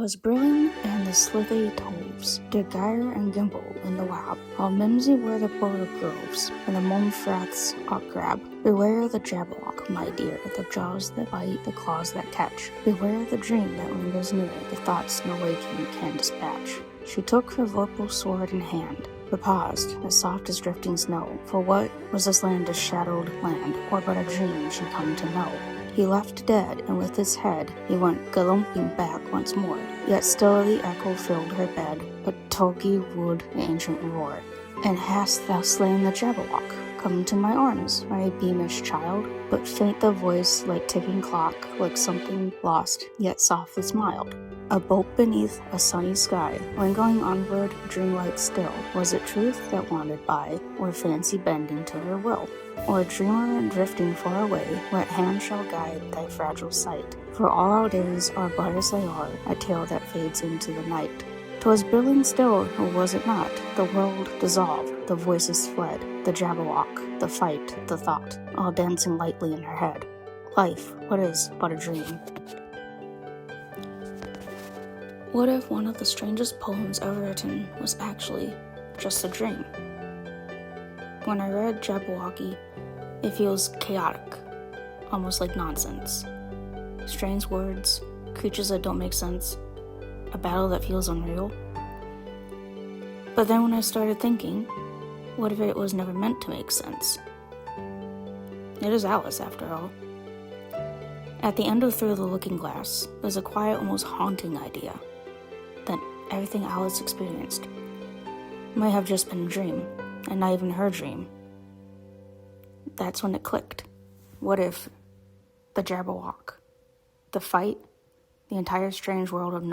'Twas brilliant and the slithy toves did gyre and gimble in the wab, all mimsy were the border groves, and the monstrous grab. Beware the Jabberwock, my dear, the jaws that bite, the claws that catch. Beware the dream that lingers near, the thoughts no waking can dispatch. She took her vorpal sword in hand, but paused, as soft as drifting snow. For what was this land a shadowed land, or but a dream she come to know? He left dead, and with his head he went galumphing back once more. Yet still the echo filled her bed, but Togi would the ancient roar. And hast thou slain the Jabberwock? Come to my arms, my beamish child. But faint the voice like ticking clock, like something lost, yet softly smiled. A boat beneath a sunny sky, lingering onward, dreamlike still. Was it truth that wandered by, or fancy bending to her will? Or a dreamer drifting far away, what hand shall guide thy fragile sight? For all our days are but as they are, a tale that fades into the night. 'Twas brilliant still, or was it not? The world dissolved, the voices fled, the Jabberwock, the fight, the thought, all dancing lightly in her head. Life, what is but a dream? What if one of the strangest poems ever written was actually just a dream? When I read Jabberwocky, it feels chaotic, almost like nonsense. Strange words, creatures that don't make sense, a battle that feels unreal. But then when I started thinking, what if it was never meant to make sense? It is Alice, after all. At the end of Through the Looking Glass, there's a quiet, almost haunting idea that everything Alice experienced might have just been a dream, and not even her dream. That's when it clicked. What if the Jabberwock, the fight, the entire strange world of